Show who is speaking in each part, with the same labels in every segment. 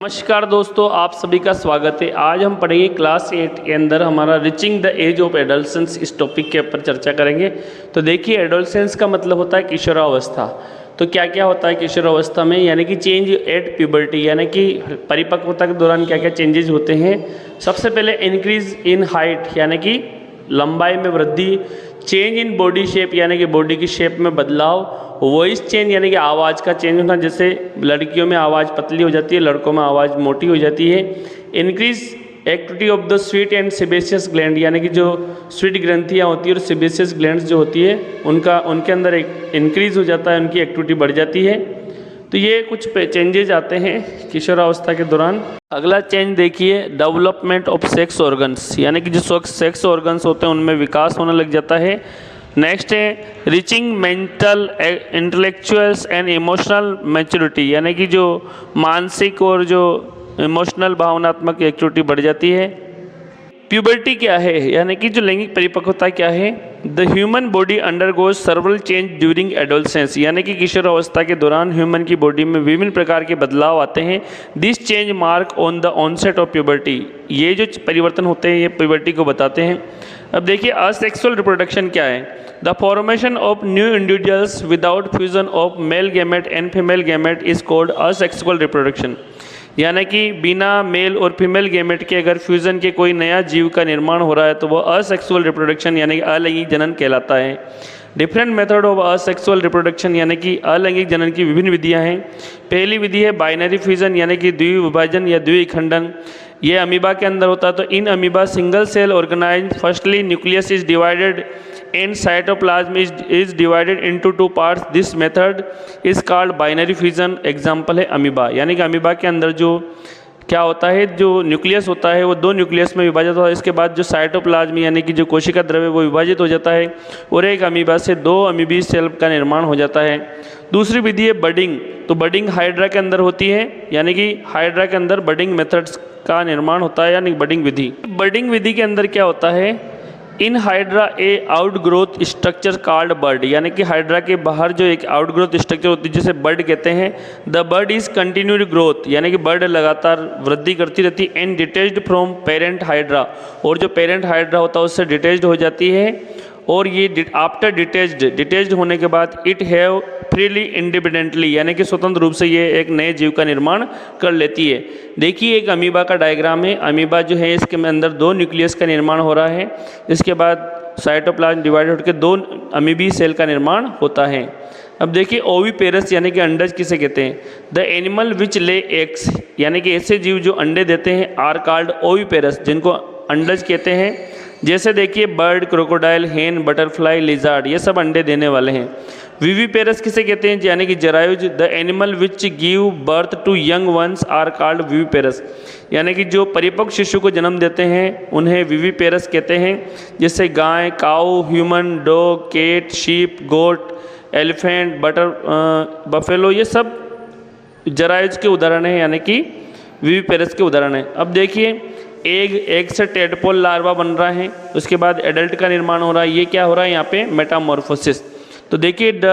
Speaker 1: नमस्कार दोस्तों, आप सभी का स्वागत है। आज हम पढ़ेंगे क्लास 8 के अंदर हमारा reaching the age of adolescence, इस टॉपिक के ऊपर चर्चा करेंगे। तो देखिए, एडोलसेंस का मतलब होता है किशोरावस्था। तो क्या क्या होता है किशोरावस्था में, यानी कि चेंज एट प्यूबर्टी, यानी कि परिपक्वता के दौरान क्या क्या चेंजेज होते हैं। सबसे पहले इंक्रीज इन हाइट, यानी कि लंबाई में वृद्धि। चेंज इन बॉडी शेप, यानी कि बॉडी की शेप में बदलाव। वॉइस चेंज, यानी कि आवाज़ का चेंज होना, जैसे लड़कियों में आवाज़ पतली हो जाती है, लड़कों में आवाज़ मोटी हो जाती है। Increase activity of the sweet and sebaceous gland, यानी कि जो स्वीट ग्रंथियाँ होती है और सेबेशियस ग्लैंड्स जो होती है उनके अंदर एक इंक्रीज हो जाता है, उनकी एक्टिविटी बढ़ जाती है। तो ये कुछ चेंजेज आते हैं किशोरावस्था के दौरान। अगला चेंज देखिए, डेवलपमेंट ऑफ सेक्स ऑर्गन्स, यानी कि जो सेक्स ऑर्गन्स होते हैं उनमें विकास होने लग जाता है। नेक्स्ट है reaching mental, intellectuals and emotional maturity, यानी कि जो मानसिक और जो इमोशनल भावनात्मक एक्टिविटी बढ़ जाती है। प्यूबर्टी क्या है, यानी कि जो लैंगिक परिपक्वता क्या है। The human body undergoes सर्वल change during adolescence, यानी कि किशोरावस्था के दौरान ह्यूमन की बॉडी में विभिन्न प्रकार के बदलाव आते हैं। This change mark on the onset of puberty, ये जो परिवर्तन होते हैं ये प्यूबर्टी को बताते हैं। अब देखिए, असेक्सुअल रिप्रोडक्शन क्या है। The formation of new individuals without fusion of male gamete and female gamete is called asexual reproduction, यानी कि बिना मेल और फीमेल गैमेट के अगर फ्यूजन के कोई नया जीव का निर्माण हो रहा है तो वह असेक्सुअल रिप्रोडक्शन यानी कि अलैंगिक जनन कहलाता है। Different method of asexual reproduction, यानी कि अलैंगिक जनन की विभिन्न विधियां हैं। पहली विधि है बाइनरी फ्यूजन, यानी कि द्विविभाजन या द्विखंडन। ये अमीबा के अंदर होता है। तो in amoeba single cell organism, firstly nucleus is divided and cytoplasm is divided into two parts. This method is called binary fusion. Example है अमीबा, यानी कि अमीबा के अंदर जो क्या होता है, जो न्यूक्लियस होता है वो दो न्यूक्लियस में विभाजित होता है। इसके बाद जो साइटोप्लाज्म यानी कि जो कोशिका द्रव्य वो विभाजित हो जाता है और एक अमीबा से दो अमीबी सेल का निर्माण हो जाता है। दूसरी विधि है बडिंग। तो बडिंग हाइड्रा के अंदर होती है, यानी कि हाइड्रा के अंदर बडिंग मेथड्स का निर्माण होता है, यानी बडिंग विधि। बडिंग विधि के अंदर क्या होता है, in hydra A outgrowth structure called bird, यानी कि हाइड्रा के बाहर जो एक आउटग्रोथ स्ट्रक्चर होती है जिसे बर्ड कहते हैं। The bird is continued growth, यानी कि बर्ड लगातार वृद्धि करती रहती है। And detached from parent hydra, और जो पेरेंट हाइड्रा होता है उससे डिटेच्ड हो जाती है। और ये आफ्टर डिटेच्ड होने के बाद इट हैव फ्रीली इंडिपेंडेंटली, यानी कि स्वतंत्र रूप से ये एक नए जीव का निर्माण कर लेती है। देखिए, एक अमीबा का डायग्राम है। अमीबा जो है इसके अंदर दो न्यूक्लियस का निर्माण हो रहा है। इसके बाद साइटोप्लाज्म डिवाइड होकर दो अमीबी सेल का निर्माण होता है। अब देखिए, ओविपेरस, यानी कि अंडज किसे कहते हैं। The animal which lay eggs, यानी कि ऐसे जीव जो अंडे देते हैं आर कॉल्ड ओविपेरस, जिनको अंडज कहते हैं। जैसे देखिए, बर्ड, क्रोकोडाइल, हेन, बटरफ्लाई, लिजार्ड, ये सब अंडे देने वाले हैं। विविपेरस किसे कहते हैं, यानी कि जरायुज। The animal which give birth to young ones are called viviparous, यानी कि जो परिपक्व शिशु को जन्म देते हैं उन्हें विविपेरस कहते हैं। जैसे गाय, काऊ, ह्यूमन, डॉग, कैट, शीप, गोट, एलिफेंट, बफेलो, ये सब जरायुज के उदाहरण हैं, यानी कि विविपेरस के उदाहरण हैं। अब देखिए, एग से टेडपोल लार्वा बन रहा है, उसके बाद एडल्ट का निर्माण हो रहा है। ये क्या हो रहा है यहाँ पे, मेटामॉर्फोसिस। तो देखिए, the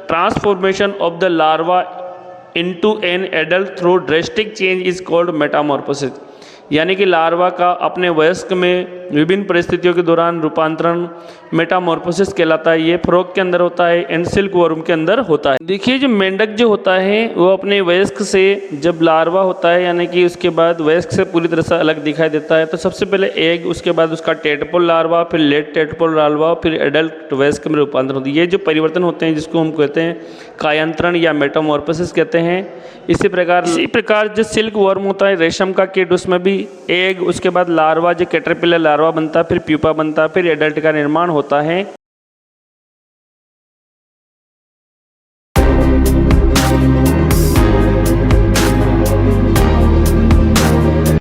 Speaker 1: transformation of the larva into an adult through drastic change is called Metamorphosis, यानी कि लार्वा का अपने वयस्क में विभिन्न परिस्थितियों के दौरान रूपांतरण मेटामॉर्फोसिस कहलाता है। ये फ्रॉग के अंदर होता है एंड सिल्क वर्म के अंदर होता है। देखिए, जो मेंढक जो होता है वो अपने वयस्क से जब लार्वा होता है, यानी कि उसके बाद वयस्क से पूरी तरह से अलग दिखाई देता है। तो सबसे पहले एग, उसके बाद उसका टेडपोल लार्वा, फिर लेट टेडपोल लार्वा, फिर एडल्ट वयस्क में रूपांतरण होती है। ये जो परिवर्तन होते हैं जिसको हम कहते हैं कायांतरण या मेटामॉर्फोसिस कहते हैं। इसी प्रकार जो सिल्क वर्म होता है, रेशम का कीट, उसमें भी एग, उसके बाद लार्वा, जो कैटरपिलर लार्वा बनता है, फिर प्यूपा बनता है, फिर एडल्ट का निर्माण होता है।